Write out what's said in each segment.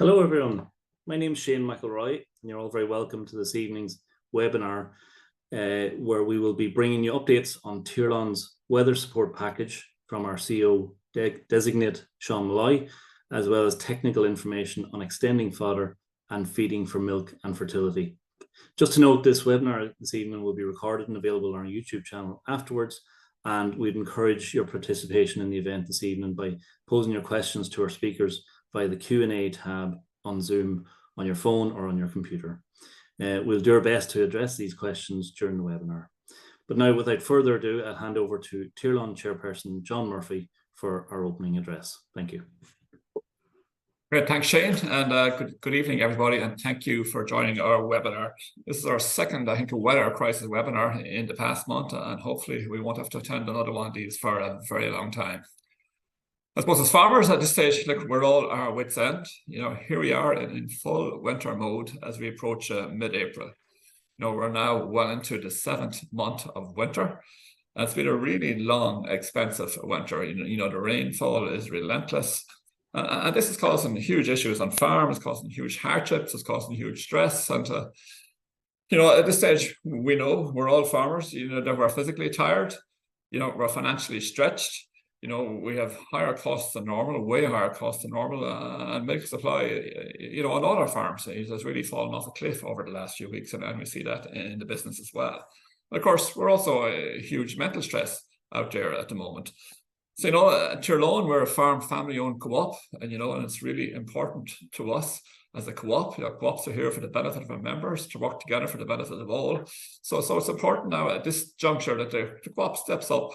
Hello everyone, my name is Shane McElroy and you're all very welcome to this evening's webinar where we will be bringing you updates on Tirlán's weather support package from our CEO designate Sean Malloy, as well as technical information on extending fodder and feeding for milk and fertility. Just to note, this webinar this evening will be recorded and available on our YouTube channel afterwards, and we'd encourage your participation in the event this evening by posing your questions to our speakers via the Q&A tab on Zoom on your phone or on your computer. We'll do our best to address these questions during the webinar. But now, without further ado, I'll hand over to Tirlán Chairperson John Murphy for our opening address. Thank you. Great, thanks Shane, and good evening everybody, and thank you for joining our webinar. This is our second, I think, weather crisis webinar in the past month, and hopefully we won't have to attend another one of these for a very long time. I suppose as farmers at this stage, look, we're all our wits' end. Here we are in full winter mode as we approach mid-April. We're now well into the 7th month of winter. And it's been a really long, expensive winter. The rainfall is relentless. And this is causing huge issues on farms, causing huge hardships, it's causing huge stress. And, at this stage, we know we're all farmers, that we're physically tired, we're financially stretched. We have higher costs than normal, way higher costs than normal, and milk supply, on all our farms has really fallen off a cliff over the last few weeks, and we see that in the business as well. And of course, we're also a huge mental stress out there at the moment. So, at Tirlán, we're a farm family-owned co-op, and, and it's really important to us as a co-op. Co-ops are here for the benefit of our members, to work together for the benefit of all. So it's important now at this juncture that the co-op steps up,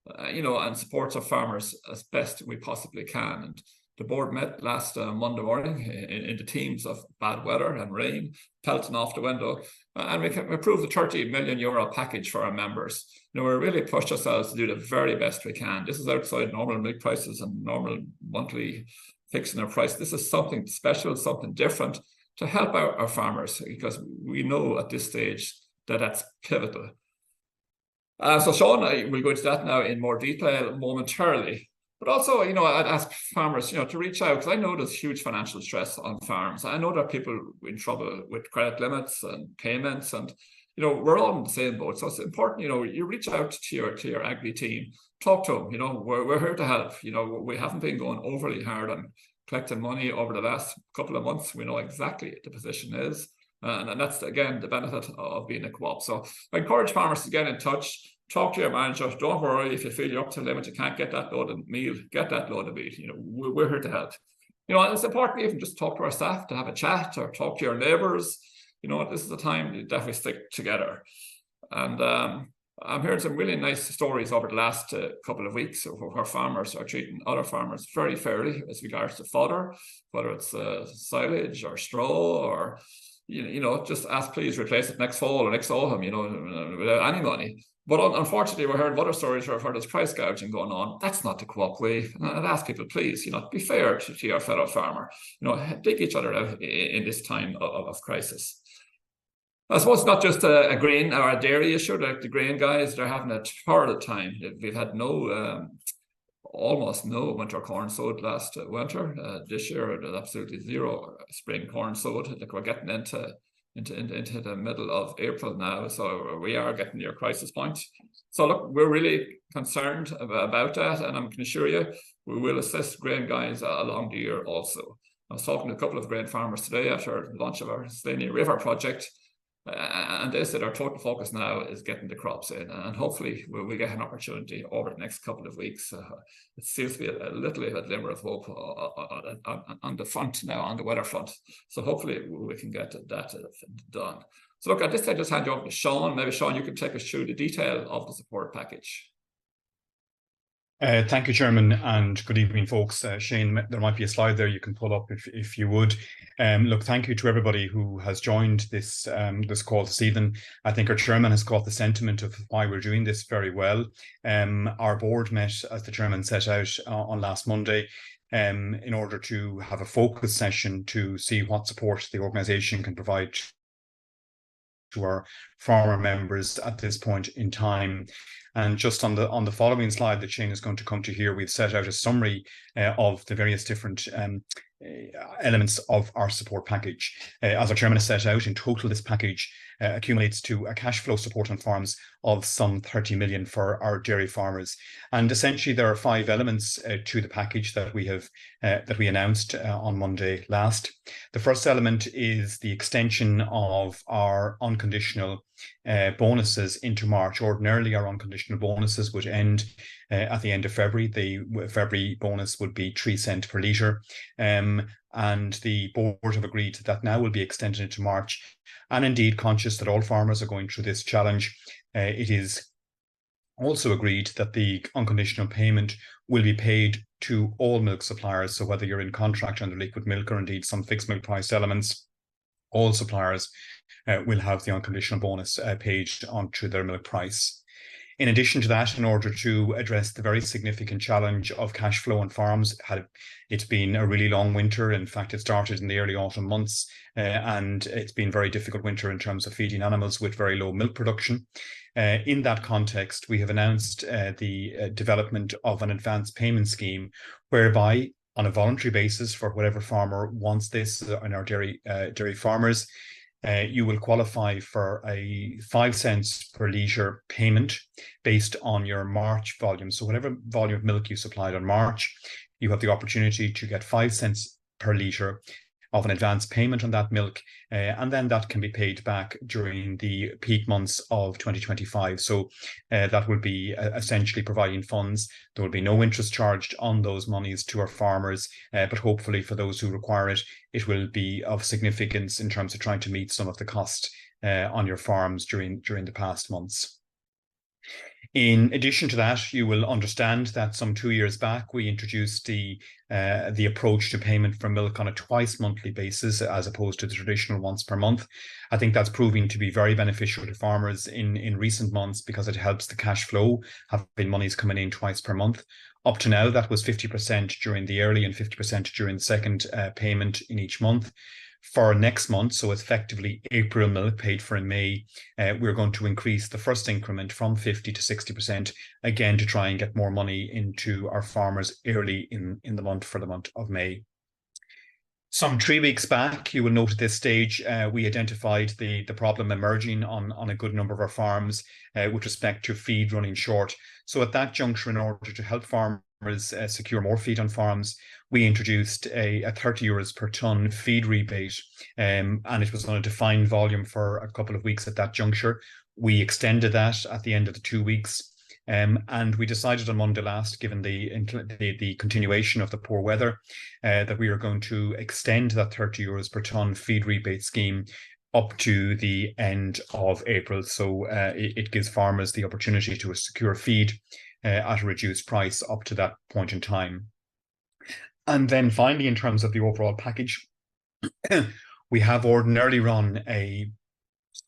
and supports our farmers as best we possibly can. And the board met last Monday morning in the teams of bad weather and rain pelting off the window, and we approved a €30 million package for our members. We really pushed ourselves to do the very best we can. This is outside normal milk prices and normal monthly fixing our price. This is something special, something different to help out our farmers, because we know at this stage that that's pivotal. So Sean, we'll go into that now in more detail momentarily. But also, I'd ask farmers, to reach out, because I know there's huge financial stress on farms. I know there are people in trouble with credit limits and payments, and, we're all in the same boat. So it's important, you reach out to your agri team, talk to them, we're here to help. We haven't been going overly hard on collecting money over the last couple of months. We know exactly what the position is. And that's, again, the benefit of being a co-op. So I encourage farmers to get in touch, talk to your manager. Don't worry if you feel you're up to the limit, you can't get that load of meal, get that load of meal. We're here to help. And it's important even just talk to our staff, to have a chat, or talk to your neighbours. This is the time to definitely stick together. And I'm hearing some really nice stories over the last couple of weeks of where farmers are treating other farmers very fairly as regards to fodder, whether it's silage or straw, or just ask, please replace it next fall or next autumn, without any money. But unfortunately, we're hearing other stories where there's price gouging going on. That's not the co-op way. And I'd ask people, please, be fair to your fellow farmer. Dig each other out in this time of crisis. I suppose it's not just a grain or a dairy issue. Like the grain guys, they're having a horrid time. We've had almost no winter corn sowed last winter. This year, there's absolutely zero spring corn sowed. Like we're getting into the middle of April now, so we are getting near crisis point. So look, we're really concerned about that, and I can assure you, we will assist grain guys along the year also. I was talking to a couple of grain farmers today after the launch of our Slaney River project, and they said our total focus now is getting the crops in, and hopefully we'll get an opportunity over the next couple of weeks. It seems to be a little bit of a glimmer of hope on the front now, on the weather front. So hopefully we can get that done. So look, at this stage, just hand you over to Sean. Maybe Sean, you can take us through the detail of the support package. Thank you, Chairman, and good evening, folks. Shane, there might be a slide there you can pull up if you would. Look, thank you to everybody who has joined this call this evening. I think our Chairman has caught the sentiment of why we're doing this very well. Our board met, as the Chairman set out, on last Monday in order to have a focus session to see what support the organisation can provide to our farmer members at this point in time. And just on the following slide that Shane is going to come to here, we've set out a summary of the various different elements of our support package. As our chairman has set out, in total, this package accumulates to a cash flow support on farms of some 30 million for our dairy farmers. And essentially, there are 5 elements to the package that we announced on Monday last. The first element is the extension of our unconditional bonuses into March. Ordinarily, our unconditional bonuses would end at the end of February. The February bonus would be 3 cents per litre. And the board have agreed that now will be extended into March. And indeed, conscious that all farmers are going through this challenge, it is also agreed that the unconditional payment will be paid to all milk suppliers. So whether you're in contract under liquid milk or indeed some fixed milk price elements, all suppliers will have the unconditional bonus paid onto their milk price. In addition to that, in order to address the very significant challenge of cash flow on farms, it's been a really long winter. In fact, it started in the early autumn months, and it's been a very difficult winter in terms of feeding animals with very low milk production. In that context, we have announced the development of an advance payment scheme whereby, on a voluntary basis for whatever farmer wants this in our dairy farmers, you will qualify for a 5 cents per litre payment based on your March volume. So whatever volume of milk you supplied on March, you have the opportunity to get 5 cents per litre of an advance payment on that milk, and then that can be paid back during the peak months of 2025. So that will be essentially providing funds. There will be no interest charged on those monies to our farmers, but hopefully for those who require it, it will be of significance in terms of trying to meet some of the cost on your farms during the past months. In addition to that, you will understand that some 2 years back, we introduced the approach to payment for milk on a twice monthly basis, as opposed to the traditional once per month. I think that's proving to be very beneficial to farmers in recent months because it helps the cash flow, having monies coming in twice per month. Up to now, that was 50% during the early and 50% during the second payment in each month. For next month, so effectively April milk paid for in May, we're going to increase the first increment from 50 to 60%, again, to try and get more money into our farmers early in the month for the month of May. Some 3 weeks back, you will note at this stage, we identified the problem emerging on a good number of our farms with respect to feed running short. So at that juncture, in order to help farmers secure more feed on farms, we introduced a 30 euros per tonne feed rebate, and it was on a defined volume for a couple of weeks at that juncture. We extended that at the end of the 2 weeks, and we decided on Monday last, given the continuation of the poor weather, that we are going to extend that 30 euros per tonne feed rebate scheme up to the end of April. So it gives farmers the opportunity to secure feed at a reduced price up to that point in time. And then finally, in terms of the overall package, we have ordinarily run a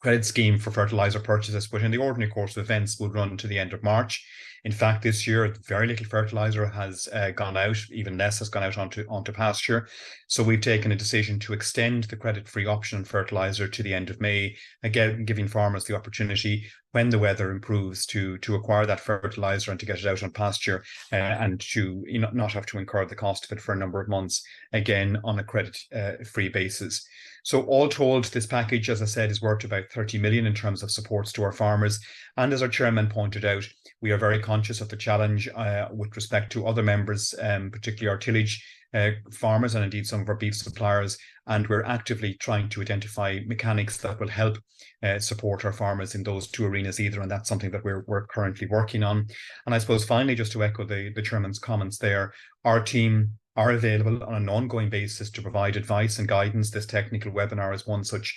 credit scheme for fertilizer purchases, but in the ordinary course of events would run to the end of March. In fact, this year, very little fertilizer has gone out, even less has gone out onto pasture. So we've taken a decision to extend the credit-free option on fertilizer to the end of May, again, giving farmers the opportunity, when the weather improves, to acquire that fertilizer and to get it out on pasture, and to not have to incur the cost of it for a number of months, again, on a credit-free basis. So all told, this package, as I said, is worth about 30 million in terms of supports to our farmers. And as our chairman pointed out, we are very conscious of the challenge with respect to other members, particularly our tillage farmers and indeed some of our beef suppliers. And we're actively trying to identify mechanics that will help support our farmers in those 2 arenas either. And that's something that we're currently working on. And I suppose finally, just to echo the chairman's comments there, our team are available on an ongoing basis to provide advice and guidance. This technical webinar is one such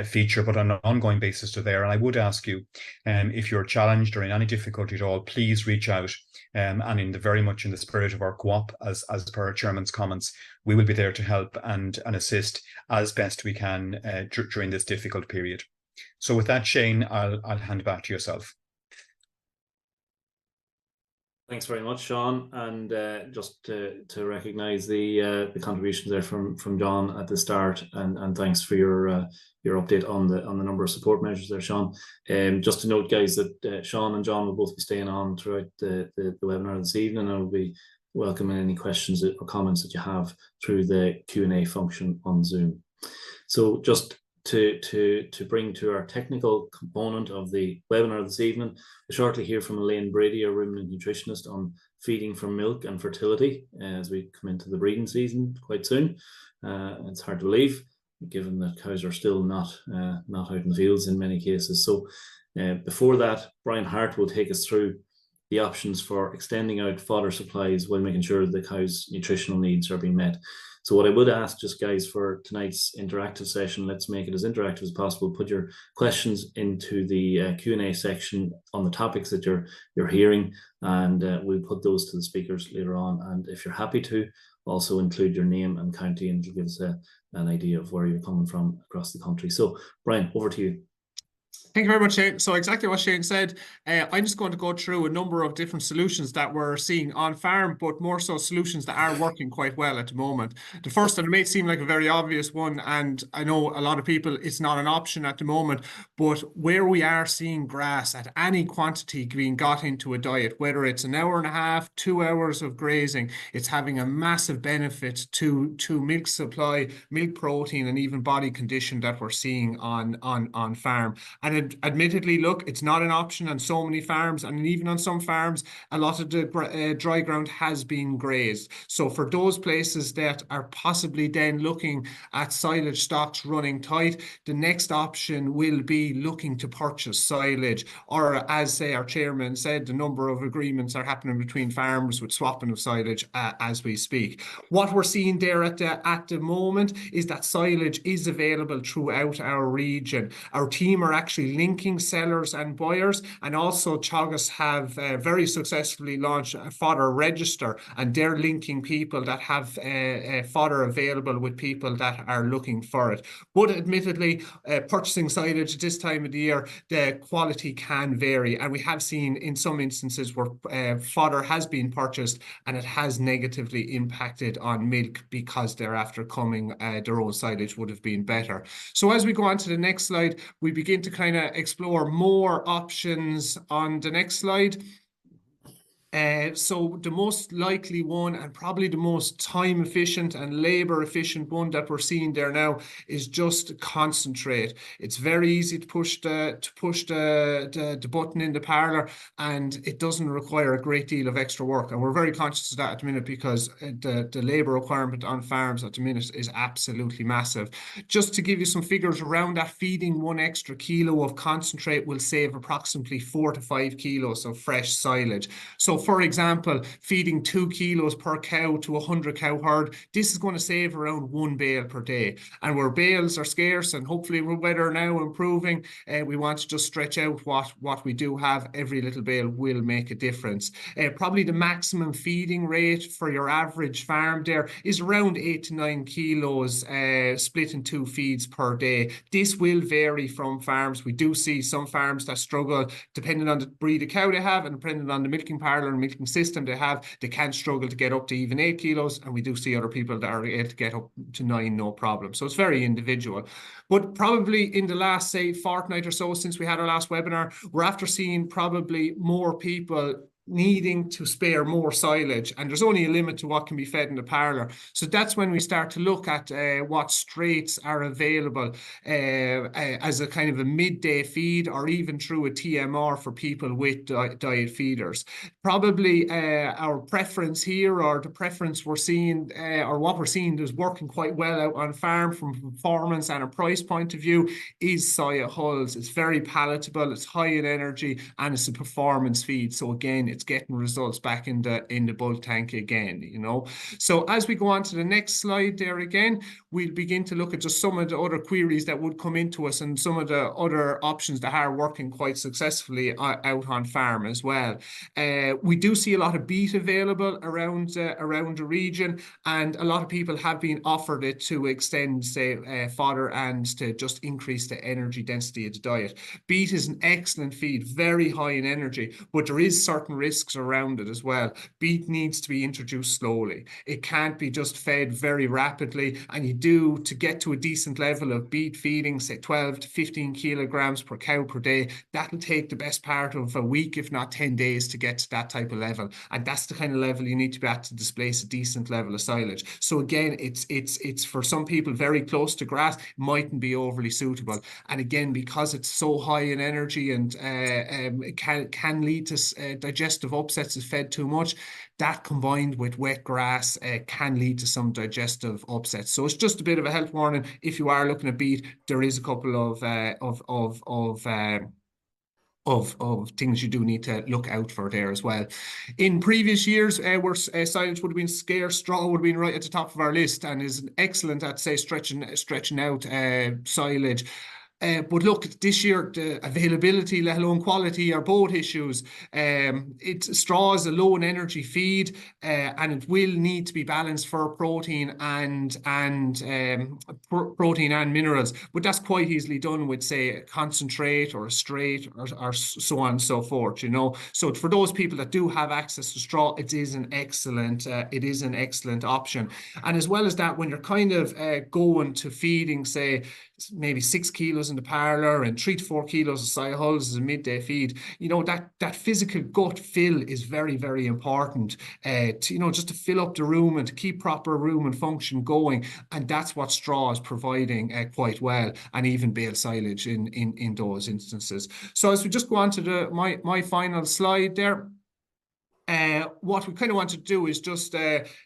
feature, but on an ongoing basis to there. And I would ask you, if you're challenged or in any difficulty at all, please reach out. And very much in the spirit of our co-op, as per our chairman's comments, we will be there to help and assist as best we can during this difficult period. So with that, Shane, I'll hand it back to yourself. Thanks very much, Sean, and just to recognise the contributions there from John at the start, and thanks for your update on the number of support measures there, Sean. Just to note, guys, that Sean and John will both be staying on throughout the webinar this evening, and will be welcome any questions or comments that you have through the Q&A function on Zoom. So just to bring to our technical component of the webinar this evening, we'll shortly hear from Elaine Brady, a ruminant nutritionist, on feeding for milk and fertility as we come into the breeding season quite soon. It's hard to believe, given that cows are still not out in the fields in many cases. So before that, Brian Hart will take us through the options for extending out fodder supplies while making sure the cow's nutritional needs are being met. So what I would ask just guys for tonight's interactive session, let's make it as interactive as possible. Put your questions into the Q&A section on the topics that you're hearing, and we'll put those to the speakers later on. And if you're happy to, also include your name and county, and it'll give us an idea of where you're coming from across the country. So Brian, over to you. Thank you very much, Shane. So exactly what Shane said, I'm just going to go through a number of different solutions that we're seeing on farm, but more so solutions that are working quite well at the moment. The first, and it may seem like a very obvious one, and I know a lot of people, it's not an option at the moment, but where we are seeing grass at any quantity being got into a diet, whether it's an hour and a half, 2 hours of grazing, it's having a massive benefit to milk supply, milk protein, and even body condition that we're seeing on farm. And admittedly, look, it's not an option on so many farms, and even on some farms, a lot of the dry ground has been grazed. So for those places that are possibly then looking at silage stocks running tight, the next option will be looking to purchase silage, or as say our chairman said, the number of agreements are happening between farmers with swapping of silage as we speak. What we're seeing there at the moment is that silage is available throughout our region. Our team are actually linking sellers and buyers, and also Teagasc have very successfully launched a fodder register, and they're linking people that have fodder available with people that are looking for it. But admittedly, purchasing silage at this time of the year, the quality can vary, and we have seen in some instances where fodder has been purchased and it has negatively impacted on milk because they're after coming, their own silage would have been better. So as we go on to the next slide, we begin to kind of explore more options on the next slide. So the most likely one, and probably the most time efficient and labor efficient one that we're seeing there now, is just concentrate. It's very easy to push the button in the parlor, and it doesn't require a great deal of extra work. And we're very conscious of that at the minute, because the labor requirement on farms at the minute is absolutely massive. Just to give you some figures around that, feeding 1 extra kilo of concentrate will save approximately 4 to 5 kilos of fresh silage. So for example, feeding 2 kilos per cow to a 100 cow herd, this is going to save around 1 bale per day. And where bales are scarce, and hopefully with weather now improving, we want to just stretch out what we do have. Every little bale will make a difference. Probably the maximum feeding rate for your average farm there is around 8 to 9 kilos split in 2 feeds per day. This will vary from farms. We do see some farms that struggle, depending on the breed of cow they have and depending on the milking parlour and milking system they have, they can struggle to get up to even 8 kilos, and we do see other people that are able to get up to 9, no problem. So it's very individual. But probably in the last, say, fortnight or so since we had our last webinar, we're after seeing probably more people needing to spare more silage, and there's only a limit to what can be fed in the parlour. So that's when we start to look at what straights are available as a kind of a midday feed, or even through a TMR for people with diet feeders. Probably our preference here, or the preference we're seeing, or what we're seeing is working quite well out on farm from a performance and a price point of view, is soya hulls. It's very palatable, it's high in energy, and it's a performance feed. So again, it's getting results back in the bulk tank again, you know. So as we go on to the next slide there again, we'll begin to look at just some of the other queries that would come into us, and some of the other options that are working quite successfully out on farm as well. We do see a lot of beet available around the region, and a lot of people have been offered it to extend, say, fodder, and to just increase the energy density of the diet. Beet is an excellent feed, very high in energy, but there is certain risks around it as well. Beet needs to be introduced slowly. It can't be just fed very rapidly, and you do, to get to a decent level of beet feeding, say 12 to 15 kilograms per cow per day, that'll take the best part of a week, if not 10 days, to get to that type of level. And that's the kind of level you need to be at to displace a decent level of silage. So again, it's for some people very close to grass, mightn't be overly suitable. And again, because it's so high in energy and it can lead to digestive upsets if fed too much, that combined with wet grass can lead to some digestive upsets. So it's just a bit of a health warning. If you are looking at beet, there is a couple of things you do need to look out for there as well. In previous years, where silage would have been scarce, straw would have been right at the top of our list and is excellent at, say, stretching out silage. But look, this year, the availability, let alone quality, are both issues. Straw is a low in energy feed, and it will need to be balanced for protein and minerals. But that's quite easily done with, say, a concentrate or a straight or so on and so forth. You know, so for those people that do have access to straw, it is an excellent option. And as well as that, when you're kind of going to feeding, say, maybe 6 kilos in the parlour and 3 to 4 kilos of soy hulls as a midday feed, you know, that physical gut fill is very, very important to, you know, just to fill up the room and to keep proper room and function going. And that's what straw is providing quite well, and even bale silage in those instances. So as we just go on to my final slide there, what we kind of want to do is just,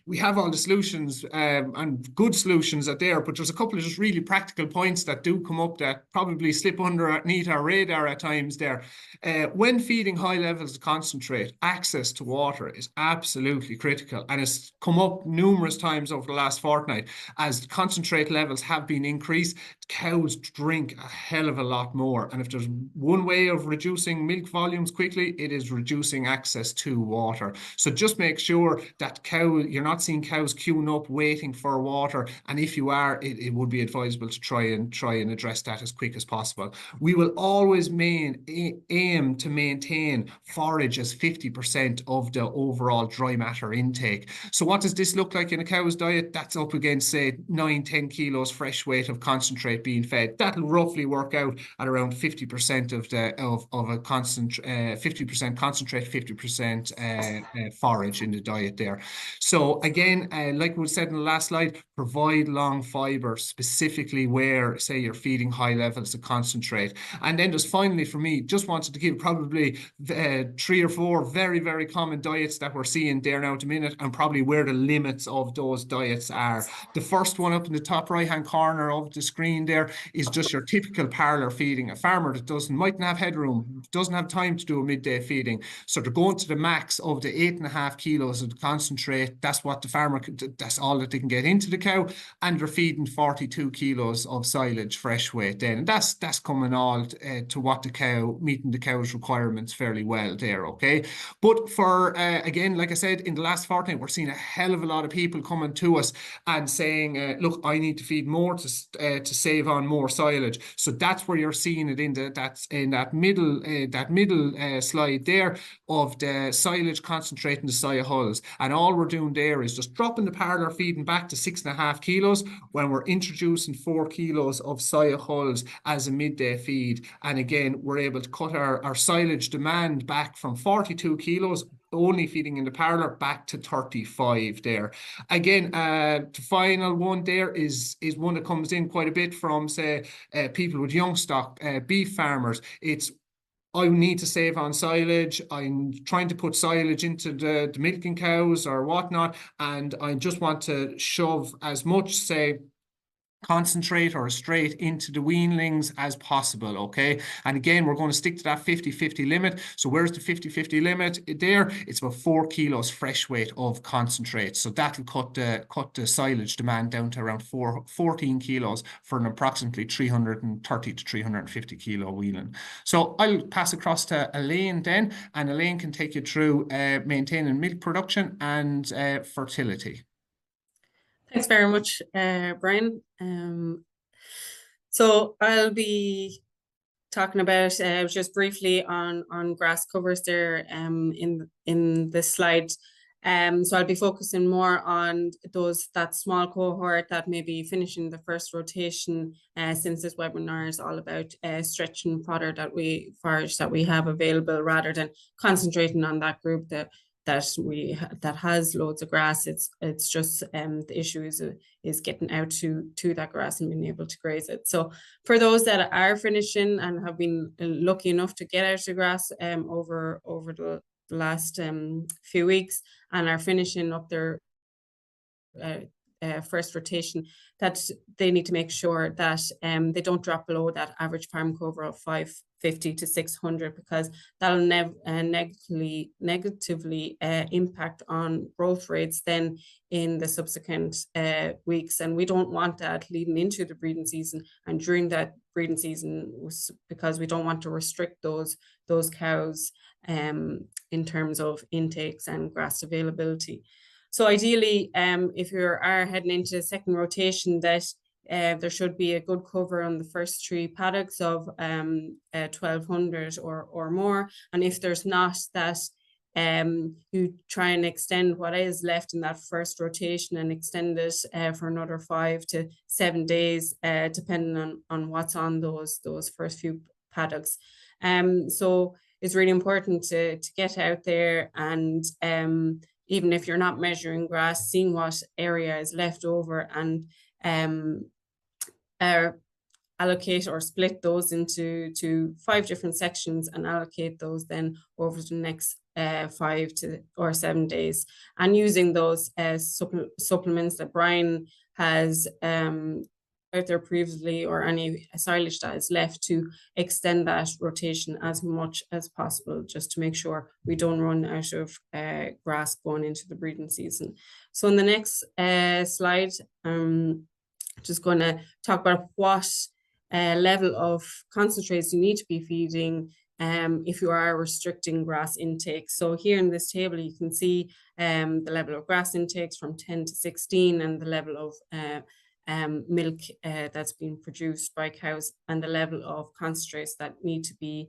we have all the solutions and good solutions out there, but there's a couple of just really practical points that do come up that probably slip underneath our radar at times there. When feeding high levels of concentrate, access to water is absolutely critical, and it's come up numerous times over the last fortnight. As concentrate levels have been increased, cows drink a hell of a lot more, and if there's one way of reducing milk volumes quickly, it is reducing access to water. So just make sure that you're not seeing cows queuing up waiting for water, and if you are, it would be advisable to try and address that as quick as possible. We will always aim to maintain forage as 50% of the overall dry matter intake. So what does this look like in a cow's diet? That's up against, say, 9-10 kilos fresh weight of concentrate being fed. That'll roughly work out at around 50% of a constant 50% concentrate, 50% forage in the diet there. So again, like we said in the last slide, provide long fiber, specifically where, say, you're feeding high levels of concentrate. And then just finally, for me, just wanted to give probably 3 or 4 very, very common diets that we're seeing there now at the minute, and probably where the limits of those diets are. The first one up in the top right-hand corner of the screen there is just your typical parlour feeding. A farmer that mightn't have headroom, doesn't have time to do a midday feeding, so they're going to the max of the 8.5 kilos of the concentrate. That's what the farmer, that's all that they can get into the cow, and they're feeding 42 kilos of silage fresh weight then. And that's coming all to what the cow, meeting the cow's requirements fairly well there, okay? But for, again, like I said, in the last fortnight, we're seeing a hell of a lot of people coming to us and saying, look, I need to feed more to save on more silage. So that's where you're seeing it in that middle slide there of the silage concentrate in the soy hulls. And all we're doing there is just dropping the parlour feeding back to 6.5 kilos when we're introducing 4 kilos of soy hulls as a midday feed. And again, we're able to cut our silage demand back from 42 kilos only feeding in the parlour back to 35 there. Again, the final one there is one that comes in quite a bit from, say, people with young stock, beef farmers. It's, I need to save on silage. I'm trying to put silage into the milking cows or whatnot, and I just want to shove as much, say, concentrate or straight into the weanlings as possible, okay? And again, we're going to stick to that 50-50 limit. So where's the 50-50 limit there? It's about 4 kilos fresh weight of concentrate. So that'll cut the silage demand down to around 14 kilos for an approximately 330 to 350 kilo weaning. So I'll pass across to Elaine then, and Elaine can take you through maintaining milk production and fertility. Thanks very much, Brian. So I'll be talking about just briefly on grass covers there in this slide. So I'll be focusing more on that small cohort that may be finishing the first rotation, since this webinar is all about stretching forage that we have available, rather than concentrating on that group that has loads of grass. It's just the issue is getting out to that grass and being able to graze it. So for those that are finishing and have been lucky enough to get out to grass over the last few weeks and are finishing up their first rotation, that they need to make sure that they don't drop below that average farm cover of 550 to 600, because that'll negatively impact on growth rates then in the subsequent weeks. And we don't want that leading into the breeding season and during that breeding season, because we don't want to restrict those cows in terms of intakes and grass availability. So ideally, if you are heading into the second rotation, that there should be a good cover on the first 3 paddocks of 1200 or more. And if there's not, that you try and extend what is left in that first rotation and extend it for another 5 to 7 days, depending on what's on those first few paddocks. So it's really important to get out there and even if you're not measuring grass, seeing what area is left over and allocate or split those into 5 different sections and allocate those then over the next 5 or 7 days, and using those supplements that Brian has out there previously, or any silage that is left, to extend that rotation as much as possible, just to make sure we don't run out of grass going into the breeding season. So in the next slide, just going to talk about what level of concentrates you need to be feeding if you are restricting grass intake. So here in this table, you can see the level of grass intakes from 10 to 16 and the level of milk that's being produced by cows and the level of concentrates that need to be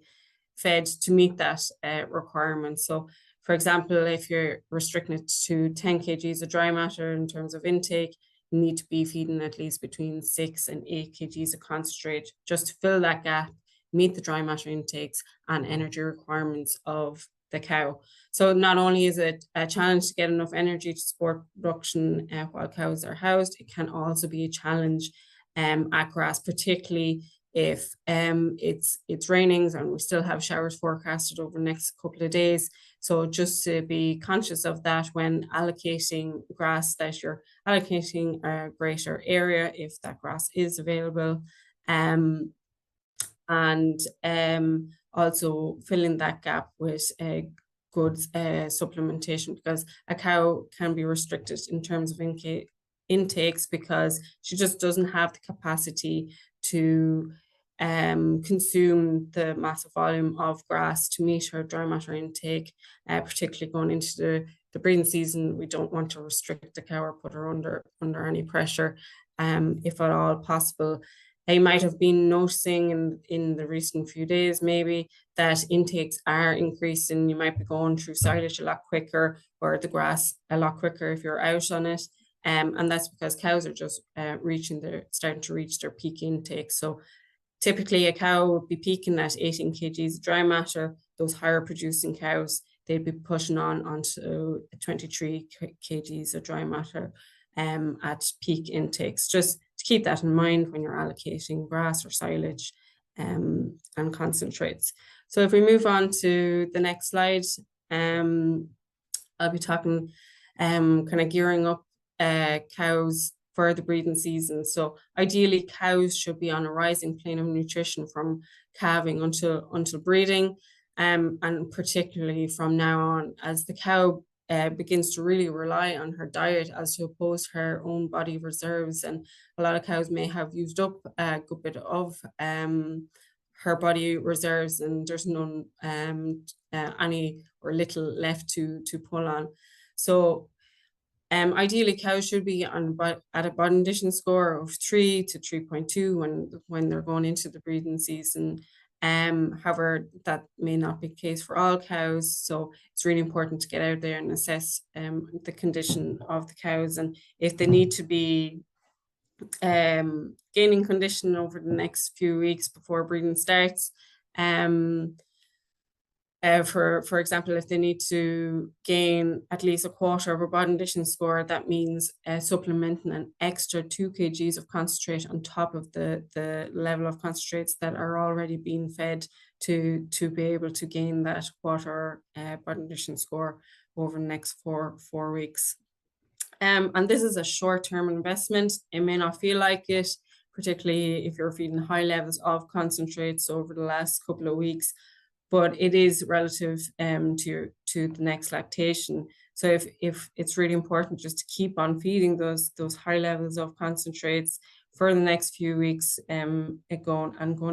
fed to meet that requirement. So for example, if you're restricting it to 10 kgs of dry matter in terms of intake, you need to be feeding at least between 6 and 8 kgs of concentrate just to fill that gap, meet the dry matter intakes and energy requirements of the cow. So not only is it a challenge to get enough energy to support production while cows are housed, it can also be a challenge at grass, particularly if it's raining and we still have showers forecasted over the next couple of days. So just to be conscious of that when allocating grass, that you're allocating a greater area if that grass is available, and also filling that gap with good supplementation, because a cow can be restricted in terms of intakes because she just doesn't have the capacity to consume the massive volume of grass to meet her dry matter intake, particularly going into the breeding season. We don't want to restrict the cow or put her under any pressure, if at all possible. You might have been noticing in the recent few days maybe that intakes are increasing. You might be going through silage a lot quicker or the grass a lot quicker if you're out on it. And that's because cows are just starting to reach their peak intake. So typically a cow would be peaking at 18 kgs of dry matter. Those higher producing cows, they'd be pushing onto 23 kgs of dry matter at peak intakes. Just to keep that in mind when you're allocating grass or silage and concentrates. So if we move on to the next slide, I'll be talking kind of gearing up cows for the breeding season. So ideally cows should be on a rising plane of nutrition from calving until breeding, and particularly from now on, as the cow begins to really rely on her diet as to oppose her own body reserves. And a lot of cows may have used up a good bit of her body reserves, and there's none any or little left to pull on. So ideally cows should be at a body condition score of 3 to 3.2 when they're going into the breeding season. However, that may not be the case for all cows. So it's really important to get out there and assess the condition of the cows, and if they need to be gaining condition over the next few weeks before breeding starts. For example, if they need to gain at least a quarter of a body condition score, that means supplementing an extra 2 kgs of concentrate on top of the level of concentrates that are already being fed to be able to gain that quarter body condition score over the next four weeks. And this is a short-term investment. It may not feel like it, particularly if you're feeding high levels of concentrates over the last couple of weeks, but it is relative to the next lactation. So if it's really important just to keep on feeding those high levels of concentrates for the next few weeks, going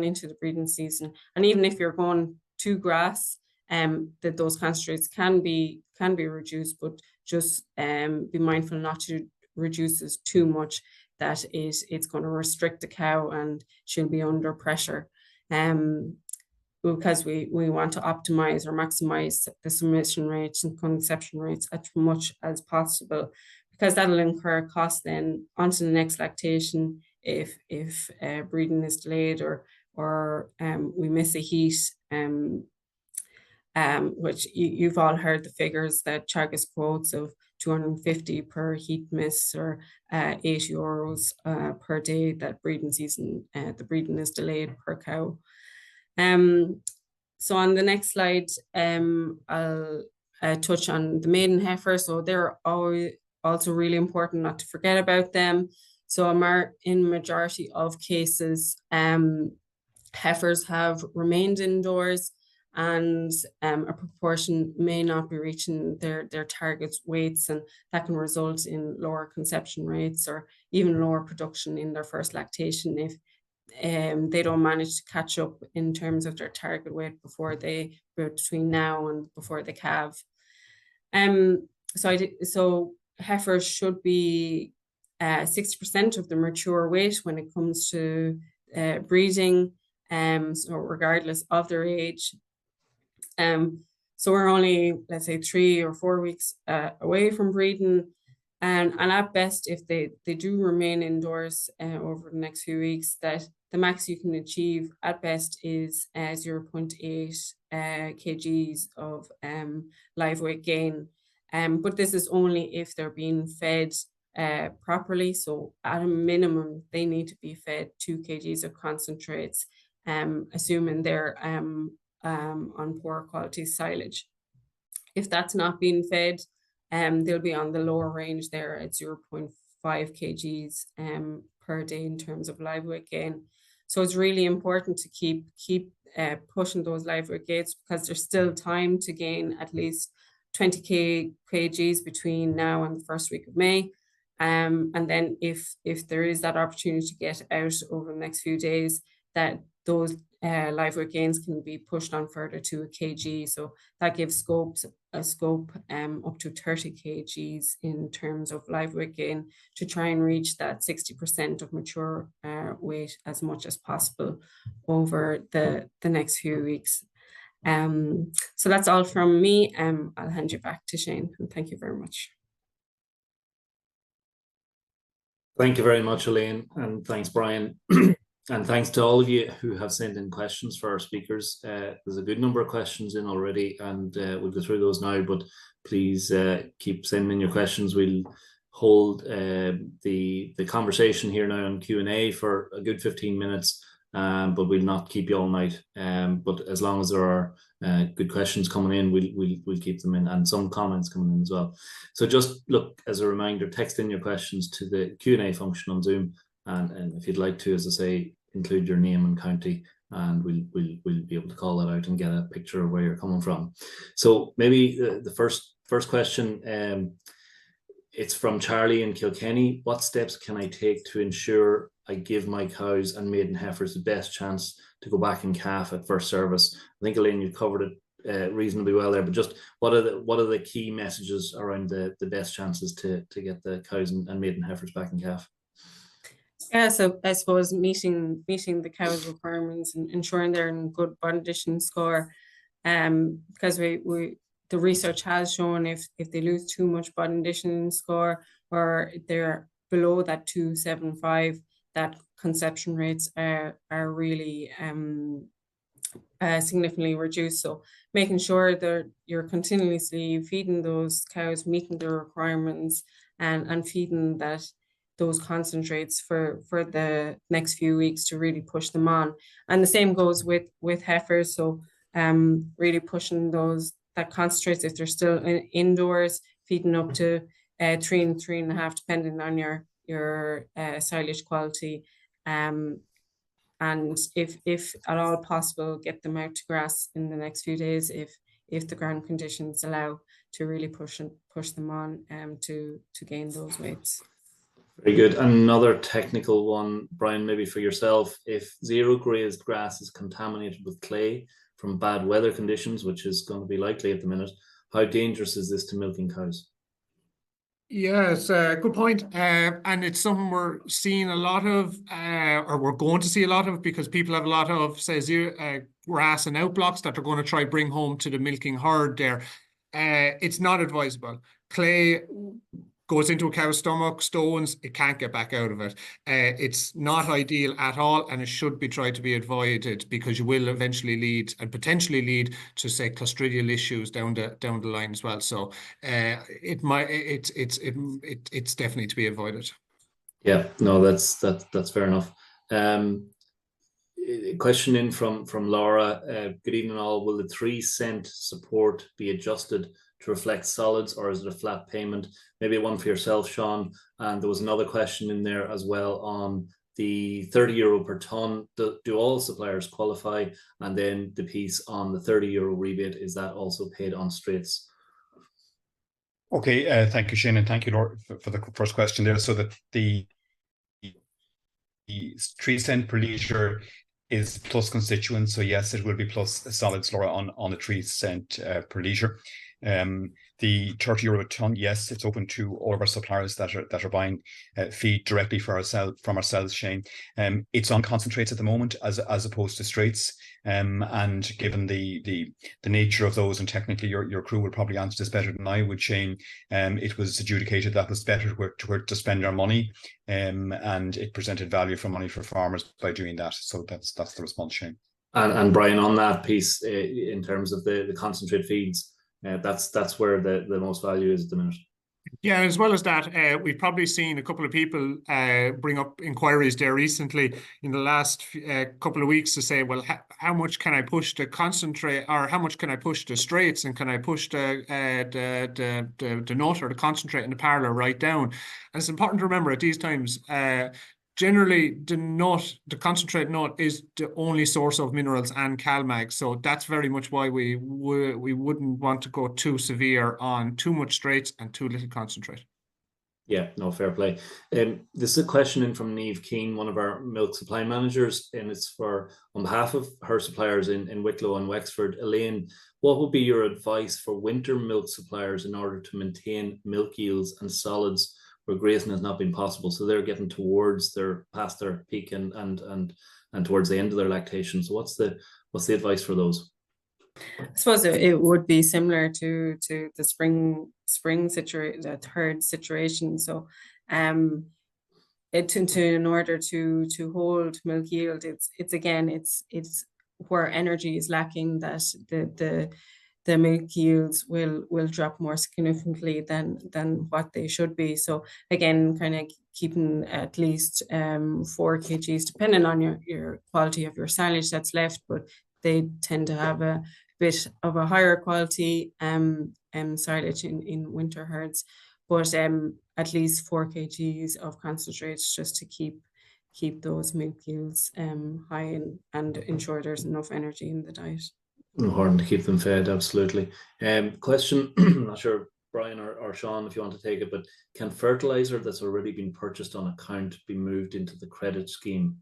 into the breeding season. And even if you're going to grass, that those concentrates can be reduced, but just be mindful not to reduce this too much that it's going to restrict the cow and she'll be under pressure. Because we want to optimize or maximize the submission rates and conception rates as much as possible, because that'll incur cost then onto the next lactation if breeding is delayed or we miss a heat, which you've all heard the figures that Teagasc quotes of 250 per heat miss or €8 per day that the breeding is delayed per cow. So on the next slide, I'll touch on the maiden heifer. So they're also really important not to forget about them. So in majority of cases, heifers have remained indoors, and a proportion may not be reaching their target weights, and that can result in lower conception rates or even lower production in their first lactation if they don't manage to catch up in terms of their target weight between now and before they calve. So heifers should be 60% of the mature weight when it comes to breeding, so regardless of their age. So we're only, let's say, 3 or 4 weeks away from breeding. And at best, if they do remain indoors over the next few weeks, that the max you can achieve at best is 0.8 kgs of live weight gain. But this is only if they're being fed properly. So at a minimum, they need to be fed 2 kgs of concentrates, assuming they're on poor quality silage. If that's not being fed, they'll be on the lower range there at 0.5 kgs per day in terms of live weight gain. So it's really important to keep pushing those live weight gains, because there's still time to gain at least 20 kgs between now and the first week of May. And then if there is that opportunity to get out over the next few days, that those live weight gains can be pushed on further to a kg. So that gives a scope up to 30 kgs in terms of live weight gain to try and reach that 60% of mature weight as much as possible over the next few weeks. So that's all from me. I'll hand you back to Shane, and thank you very much. Thank you very much, Elaine, and thanks, Brian. And thanks to all of you who have sent in questions for our speakers. There's a good number of questions in already, and we'll go through those now, but please keep sending in your questions. We'll hold the conversation here now on Q&A for a good 15 minutes, but we'll not keep you all night. But as long as there are good questions coming in, we'll keep them in, and some comments coming in as well. So just look, as a reminder, text in your questions to the Q&A function on Zoom. And if you'd like to, as I say, include your name and county, and we'll be able to call that out and get a picture of where you're coming from. So maybe the first question, it's from Charlie in Kilkenny. What steps can I take to ensure I give my cows and maiden heifers the best chance to go back and calf at first service? I think, Elaine, you covered it reasonably well there, but just what are the key messages around the best chances to get the cows and maiden heifers back in calf? Yeah, so I suppose meeting the cows' requirements and ensuring they're in good body condition score, because the research has shown if they lose too much body condition score or they're below that 275, that conception rates are really significantly reduced. So making sure that you're continuously feeding those cows, meeting their requirements, and feeding those concentrates for the next few weeks to really push them on. And the same goes with heifers. So really pushing that concentrates if they're still indoors, feeding up to 3 and 3.5, depending on your silage quality. And if at all possible, get them out to grass in the next few days if the ground conditions allow, to really push them on to gain those weights. Very good. Another technical one, Brian, maybe for yourself. If zero grazed grass is contaminated with clay from bad weather conditions, which is going to be likely at the minute, how dangerous is this to milking cows? Yes, good point. And it's something we're seeing a lot of, or we're going to see a lot of, because people have a lot of, say, grass and outblocks that they're going to try bring home to the milking herd there. It's not advisable. Clay goes into a cow's stomach, stones, it can't get back out of it. It's not ideal at all, and it should be tried to be avoided, because you will eventually lead and potentially lead to, say, clostridial issues down the line as well. So it's definitely to be avoided. Yeah, no, that's fair enough. Question in from Laura. Good evening all. Will the 3-cent support be adjusted to reflect solids, or is it a flat payment? Maybe one for yourself, Sean. And there was another question in there as well on the €30 per ton. Do all suppliers qualify? And then the piece on the €30 rebate, is that also paid on straights? Okay, thank you, Shane, and thank you, Laura, for the first question there. So that the 3 cent per litre is plus constituents. So yes, it will be plus solids, Laura, on the 3 cent per litre. The €30 a ton, yes, it's open to all of our suppliers that are buying feed directly from ourselves, Shane. It's on concentrates at the moment as opposed to straights. And given the nature of those, and technically your crew will probably answer this better than I would, Shane, it was adjudicated that was better where to spend our money, and it presented value for money for farmers by doing that. So that's the response, Shane. And Brian, on that piece, in terms of the concentrate feeds, that's where the most value is at the minute. Yeah, as well as that, we've probably seen a couple of people bring up inquiries there recently in the last couple of weeks to say, well, how much can I push the concentrate, or how much can I push the straights, and can I push the nut or the concentrate in the parlour right down? And it's important to remember at these times, generally, the concentrate nut is the only source of minerals and CalMag. So that's very much why we wouldn't want to go too severe on too much straights and too little concentrate. Yeah, no, fair play. This is a question in from Niamh Keane, one of our milk supply managers, and it's on behalf of her suppliers in Wicklow and Wexford. Elaine, what would be your advice for winter milk suppliers in order to maintain milk yields and solids where grazing has not been possible? So they're getting past their peak and towards the end of their lactation. So what's the advice for those? I suppose it would be similar to the spring situation, the third situation. So in order to hold milk yield, it's where energy is lacking that the milk yields will drop more significantly than what they should be. So again, kind of keeping at least 4 kgs, depending on your quality of your silage that's left, but they tend to have a bit of a higher quality silage in winter herds, but at least 4 kgs of concentrates, just to keep those milk yields high and ensure there's enough energy in the diet. Important to keep them fed, absolutely. Question, I'm not sure, Brian or Sean, if you want to take it, but can fertilizer that's already been purchased on account be moved into the credit scheme?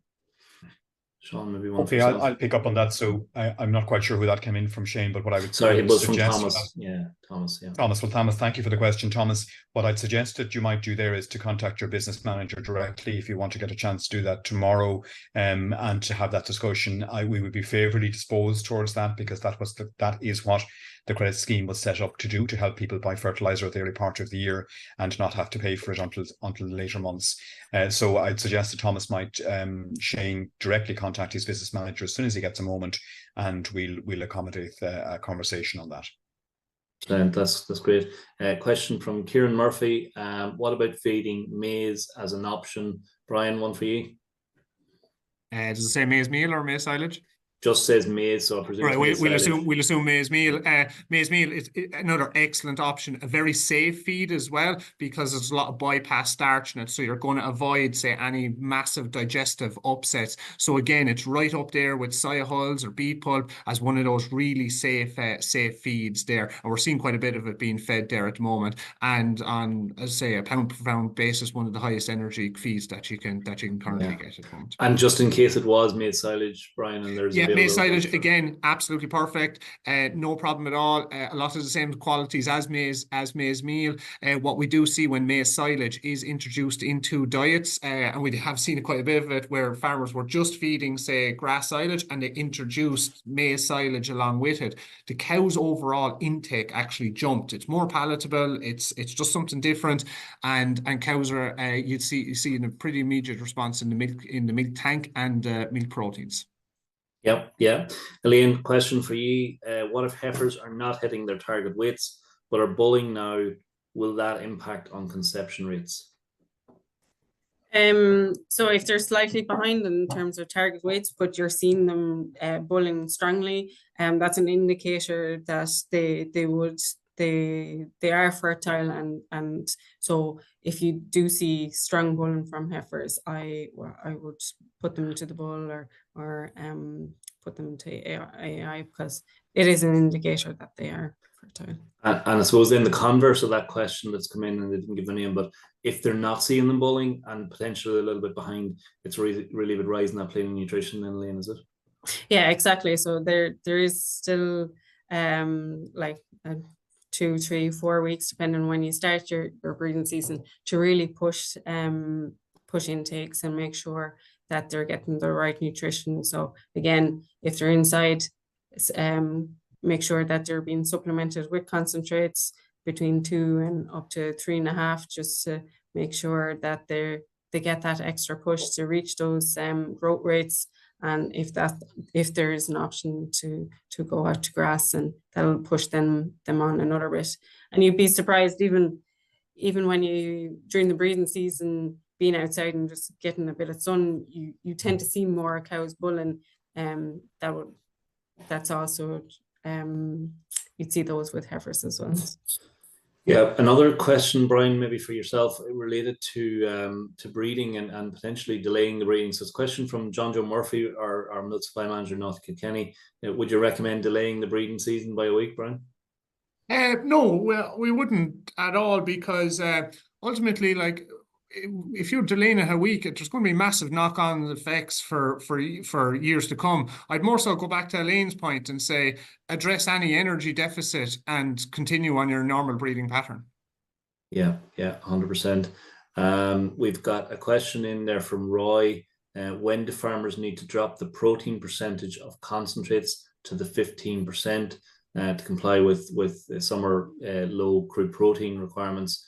Sean, maybe one for Okay, yourself. I'll pick up on that. So I'm not quite sure who that came in from, Shane, but what I would Sorry, it was from suggest Thomas. Yeah, Thomas. Yeah. Thomas, well, Thomas, thank you for the question, Thomas. What I'd suggest that you might do there is to contact your business manager directly if you want to get a chance to do that tomorrow, and to have that discussion. We would be favourably disposed towards that, because that is what the credit scheme was set up to do, to help people buy fertilizer at the early part of the year and not have to pay for it until the later months. So I'd suggest that Thomas might, Shane, directly contact his business manager as soon as he gets a moment, and we'll accommodate a conversation on that. That's great. Question from Kieran Murphy. What about feeding maize as an option? Brian, one for you. Does it say maize meal or maize silage? Just says maize, so I presume. Right, we'll assume maize meal. Maize meal is another excellent option, a very safe feed as well, because there's a lot of bypass starch in it, so you're going to avoid, say, any massive digestive upsets. So again, it's right up there with soya hulls or beet pulp as one of those really safe feeds there, and we're seeing quite a bit of it being fed there at the moment. And on, as I say, a pound per pound basis, one of the highest energy feeds that you can currently get at the moment. And just in case it was maize silage, Brian, and there's maize silage again, absolutely perfect. No problem at all. A lot of the same qualities as maize meal. What we do see when maize silage is introduced into diets, and we have seen quite a bit of it, where farmers were just feeding, say, grass silage, and they introduced maize silage along with it. The cow's overall intake actually jumped. It's more palatable. It's just something different, and cows are you see in a pretty immediate response in the milk tank and milk proteins. Yep, yeah. Elaine, question for you. What if heifers are not hitting their target weights but are bulling now? Will that impact on conception rates? So if they're slightly behind in terms of target weights, but you're seeing them bulling strongly, that's an indicator that they are fertile, and so if you do see strong bulling from heifers, I would put them into the bull or put them to AI, because it is an indicator that they are fertile. And I suppose then the converse of that question that's come in, and they didn't give the name, but if they're not seeing them bulling and potentially a little bit behind, it's really about rising that planning nutrition then, Elaine, is it? Yeah, exactly. So there is still like 2, 3, 4 weeks, depending on when you start your breeding season, to really push intakes and make sure that they're getting the right nutrition. So again, if they're inside, make sure that they're being supplemented with concentrates between 2 and up to 3.5, just to make sure that they get that extra push to reach those growth rates. And if there is an option to go out to grass, and that'll push them on another bit. And you'd be surprised, even when you, during the breeding season, being outside and just getting a bit of sun, you tend to see more cows bulling. That's also you'd see those with heifers as well. Yeah, another question, Brian, maybe for yourself, related to breeding and potentially delaying the breeding. So it's a question from John Joe Murphy, our milk supply manager in North Kilkenny. Would you recommend delaying the breeding season by a week, Brian? No, well, we wouldn't at all, because ultimately, like, if you're delaying it a week, there's going to be massive knock-on effects for years to come. I'd more so go back to Elaine's point and say, address any energy deficit and continue on your normal breeding pattern. Yeah, 100%. We've got a question in there from Roy. When do farmers need to drop the protein percentage of concentrates to the 15% to comply with summer low crude protein requirements?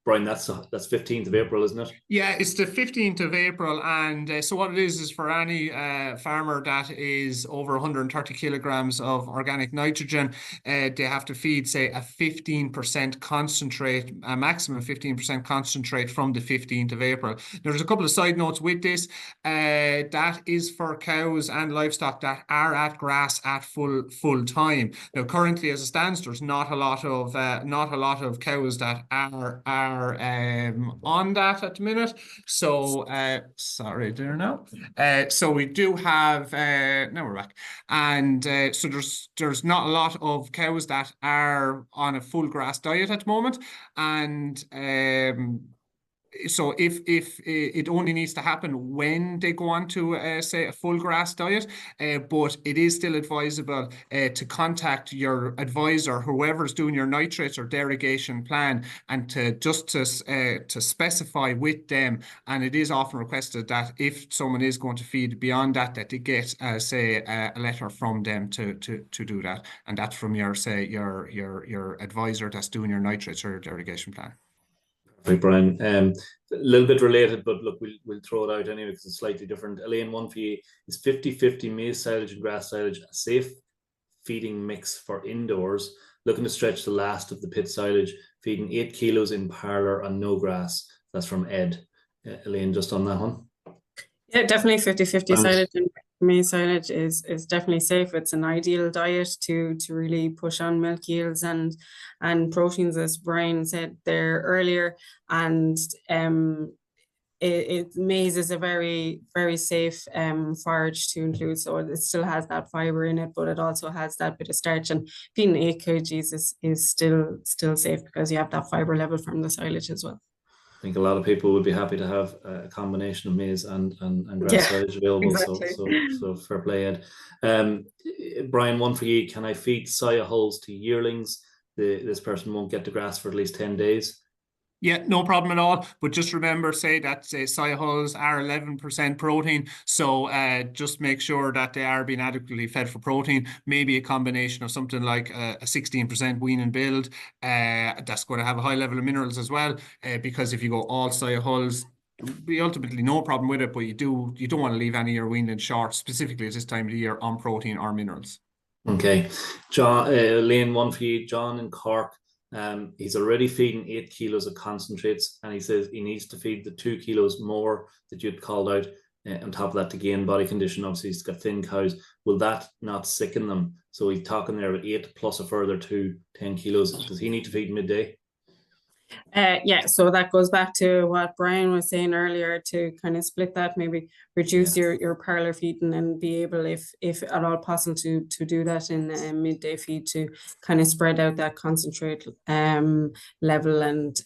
Brian, that's 15th of April, isn't it? Yeah, it's the 15th of April. And so what it is for any farmer that is over 130 kilograms of organic nitrogen, they have to feed, say, a 15% concentrate, a maximum 15% concentrate from the 15th of April. There's a couple of side notes with this. That is for cows and livestock that are at grass at full time. Now, currently, as it stands, there's not a lot of cows that are on that at the minute. So sorry there now. So we do have now we're back, and so there's not a lot of cows that are on a full grass diet at the moment, and So if it only needs to happen when they go on to say a full grass diet, but it is still advisable to contact your advisor, whoever's doing your nitrates or derogation plan, and to specify with them. And it is often requested that if someone is going to feed beyond that, that they get say a letter from them to do that, and that's from your advisor that's doing your nitrates or your derogation plan. Right, Brian. A little bit related, but look, we'll throw it out anyway because it's slightly different. Elaine, one for you. Is 50-50 maize silage and grass silage a safe feeding mix for indoors? Looking to stretch the last of the pit silage, feeding 8 kilos in parlour on no grass. That's from Ed. Elaine, just on that one. Yeah, definitely 50-50 silage and maize silage is definitely safe. It's an ideal diet to really push on milk yields and proteins, as Brian said there earlier. And maize is a very, very safe forage to include. So it still has that fiber in it, but it also has that bit of starch. And feeding 8 kgs is still safe because you have that fiber level from the silage as well. I think a lot of people would be happy to have a combination of maize and grass silage available. Exactly. So fair play, Ed. Brian, one for you. Can I feed soya hulls to yearlings? This person won't get to grass for at least 10 days. Yeah, no problem at all. But just remember, say that soya hulls are 11% protein. So just make sure that they are being adequately fed for protein. Maybe a combination of something like a 16% wean and build. That's going to have a high level of minerals as well. Because if you go all soya hulls, be ultimately no problem with it, but you don't want to leave any of your weaned short, specifically at this time of the year, on protein or minerals. Okay. John, Lane, one for you. John in Cork. He's already feeding 8 kilos of concentrates, and he says he needs to feed the 2 kilos more that you'd called out on top of that to gain body condition. Obviously, he's got thin cows. Will that not sicken them? So he's talking there about 8 plus a further 10 kilos. Does he need to feed midday? Yeah, so that goes back to what Brian was saying earlier, to kind of split that, maybe reduce your parlour feeding and be able, if at all possible, to do that in a midday feed to kind of spread out that concentrate level and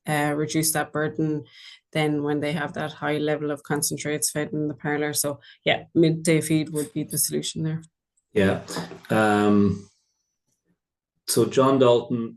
reduce that burden then when they have that high level of concentrates fed in the parlour. So yeah, midday feed would be the solution there. Yeah. So John Dalton,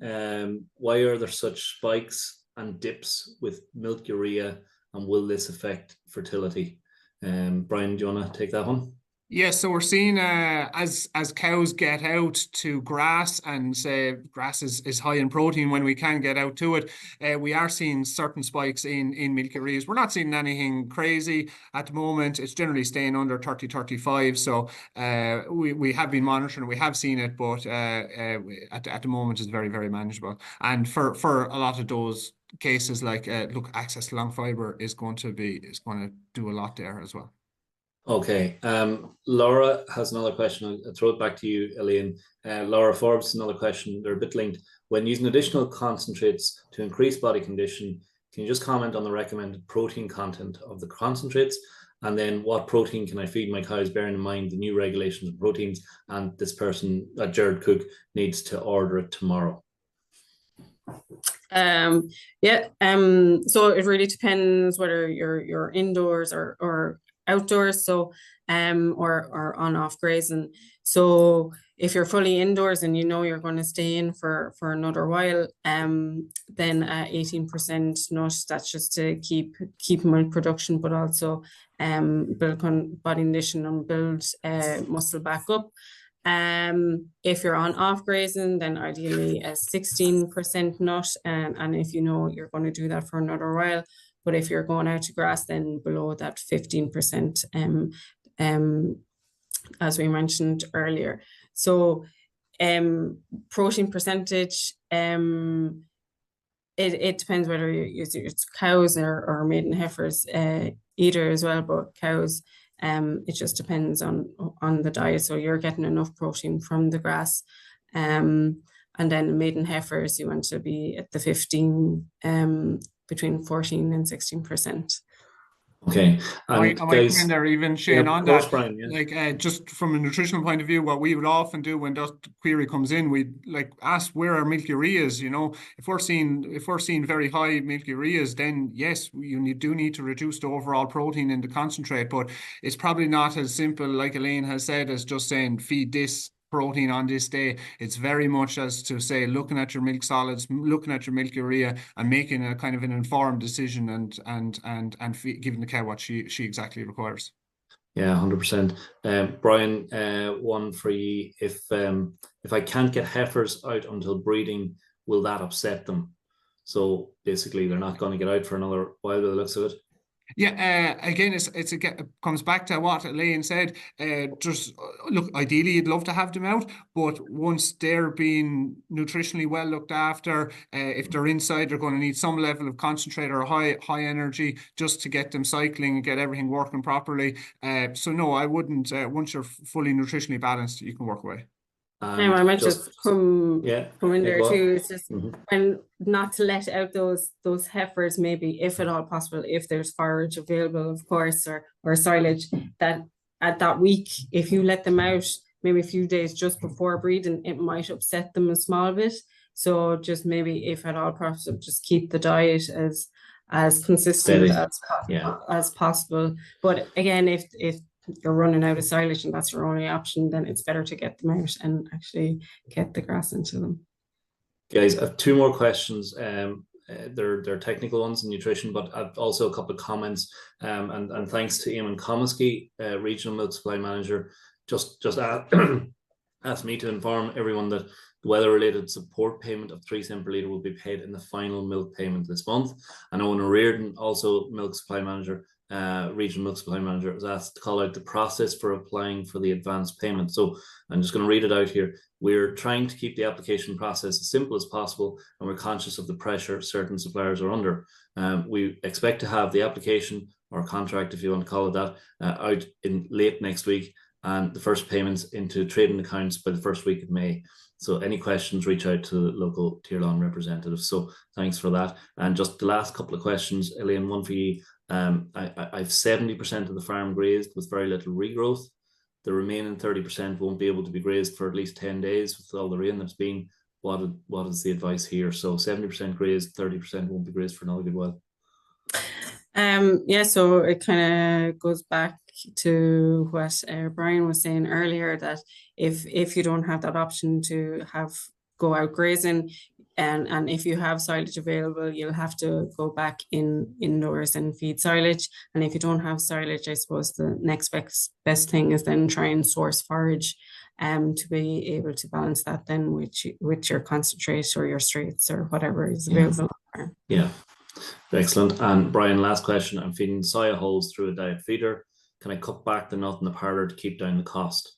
why are there such spikes and dips with milk urea, and will this affect fertility? Brian, do you want to take that one? Yeah, so we're seeing as cows get out to grass, and say grass is high in protein when we can get out to it, we are seeing certain spikes in milk ureas. We're not seeing anything crazy at the moment. It's generally staying under 30-35. So we have been monitoring, we have seen it, but at the moment it's very, very manageable. And for a lot of those cases, like look, access to long fiber is going to do a lot there as well. Okay. Laura has another question. I'll throw it back to you, Elaine. Laura Forbes, another question. They're a bit linked. When using additional concentrates to increase body condition, can you just comment on the recommended protein content of the concentrates? And then what protein can I feed my cows, bearing in mind the new regulations of proteins, and this person, Jared Cook, needs to order it tomorrow? So it really depends whether you're indoors or outdoors, so or on off grazing. So if you're fully indoors and you know you're going to stay in for another while, then 18% nut, that's just to keep milk production, but also build body condition and build muscle back up. If you're on off grazing, then ideally a 16% nut, and if you know you're going to do that for another while. But if you're going out to grass, then below that 15%, as we mentioned earlier. So protein percentage, it depends whether it's cows or maiden heifers, either as well, but cows, it just depends on the diet. So you're getting enough protein from the grass. And then maiden heifers, you want to be at the 15, between 14 and 16%. Okay, I might come in guys, there even, Shane, on of course, that. Brian, yeah. Like just from a nutritional point of view, what we would often do when that query comes in, we like ask where our milk ureas. You know, if we're seeing very high milk ureas, then yes, you do need to reduce the overall protein in the concentrate. But it's probably not as simple, like Elaine has said, as just saying feed this protein on this day. It's very much as to say looking at your milk solids, looking at your milk urea, and making a kind of an informed decision and giving the cow what she exactly requires. Yeah, 100%. Brian, one for you. If I can't get heifers out until breeding, will that upset them? So basically, they're not going to get out for another while by the looks of it. Yeah, again, it comes back to what Elaine said. Just look, ideally, you'd love to have them out, but once they're being nutritionally well looked after, if they're inside, they're going to need some level of concentrate or high energy just to get them cycling and get everything working properly. So no, I wouldn't. Once you're fully nutritionally balanced, you can work away. I might just come in there too. It's just when not to let out those heifers, maybe if at all possible, if there's forage available, of course, or silage, that at that week, if you let them out maybe a few days just before breeding, it might upset them a small bit. So just maybe if at all possible, just keep the diet as consistent as possible. But again, if you're running out of silage and that's your only option, then it's better to get them out and actually get the grass into them. Guys, I have two more questions. They're technical ones in nutrition, but I've also a couple of comments. And thanks to Eamon Comiskey, Regional Milk Supply Manager, just asked me to inform everyone that the weather-related support payment of 3 cents per litre will be paid in the final milk payment this month. And Owen O'Riordan, also Milk Supply Manager, Regional Milk Supply Manager, was asked to call out the process for applying for the advance payment. So I'm just going to read it out here. We're trying to keep the application process as simple as possible, and we're conscious of the pressure certain suppliers are under. We expect to have the application or contract, if you want to call it that, out in late next week, and the first payments into trading accounts by the first week of May. So any questions, reach out to the local Tirlán representatives. So thanks for that. And just the last couple of questions, Elaine, one for you. I've 70% of the farm grazed with very little regrowth. The remaining 30% won't be able to be grazed for at least 10 days with all the rain that's been. What is the advice here? So 70% grazed, 30% won't be grazed for another good while. Yeah, so it kind of goes back to what Brian was saying earlier, that if you don't have that option to go out grazing, and if you have silage available, you'll have to go back indoors and feed silage. And if you don't have silage, I suppose the next best thing is then try and source forage to be able to balance that then with your concentrate or your straights or whatever is available. Yeah, excellent. And Brian, last question. I'm feeding soya hulls through a diet feeder. Can I cut back the nut in the parlour to keep down the cost?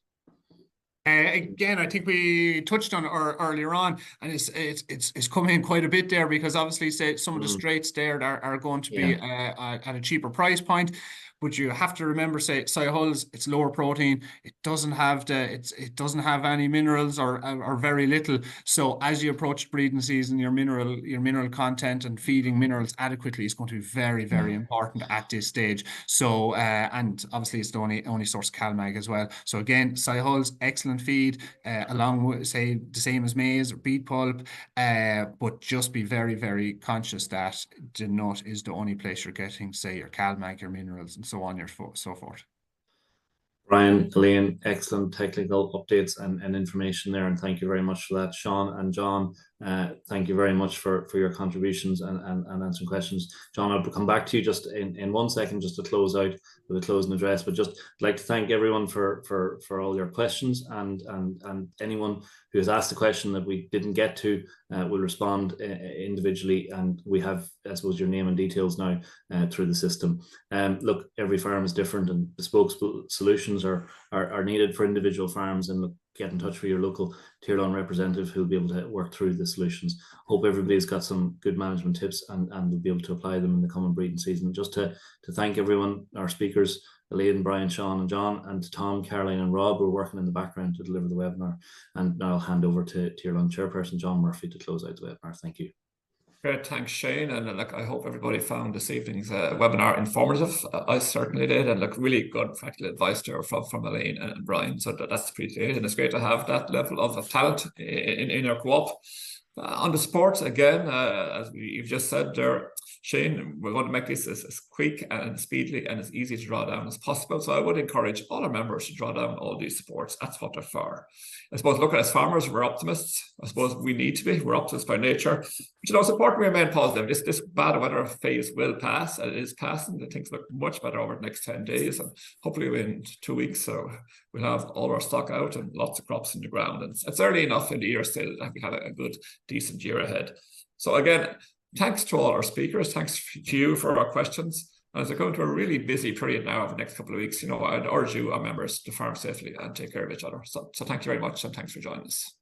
Again, I think we touched on it earlier on, and it's coming in quite a bit there, because obviously, say some of the straights there are going to be at a cheaper price point. But you have to remember, say soya hulls, it's lower protein. It doesn't have any minerals or very little. So as you approach breeding season, your mineral content and feeding minerals adequately is going to be very, very important at this stage. So and obviously it's the only source of CalMag as well. So again, soya hulls, excellent feed, along with, say, the same as maize or beet pulp. But just be very, very conscious that the nut is the only place you're getting, say, your CalMag, your minerals, and so on, so forth. Brian, Elaine, excellent technical updates and information there, and thank you very much for that. Sean and John, thank you very much for your contributions and answering questions. John, I'll come back to you just in 1 second, just to close out with a closing address, but just like to thank everyone for all your questions, and anyone who has asked a question that we didn't get to, will respond individually, and we have, I suppose, your name and details now through the system. Look, every farm is different, and bespoke solutions are needed for individual farms, and look, get in touch with your local Tirlán representative who'll be able to work through the solutions. Hope everybody's got some good management tips and will be able to apply them in the coming breeding season. Just to thank everyone, our speakers, Elaine, Brian, Sean and John, and to Tom, Caroline and Rob, who are working in the background to deliver the webinar. And now I'll hand over to Tirlán Chairperson John Murphy to close out the webinar. Thank you. Great, thanks, Shane. And look, I hope everybody found this evening's webinar informative. I certainly did, and look, really good practical advice there from Elaine and Brian. So that's appreciated, and it's great to have that level of talent in our co-op. On the sports, again, as you've just said there, Shane, we're going to make this as quick and speedily and as easy to draw down as possible. So I would encourage all our members to draw down all these supports. That's what they're for. I suppose, looking as farmers, we're optimists. I suppose we need to be. We're optimists by nature. But, you know, it's important we remain positive. This bad weather phase will pass, and it is passing. The things look much better over the next 10 days. And hopefully in 2 weeks, so we'll have all our stock out and lots of crops in the ground. And it's early enough in the year still that we have a good, decent year ahead. So again, thanks to all our speakers. Thanks to you for our questions. As we go into a really busy period now over the next couple of weeks, you know, I'd urge you, our members, to farm safely and take care of each other. So thank you very much, and thanks for joining us.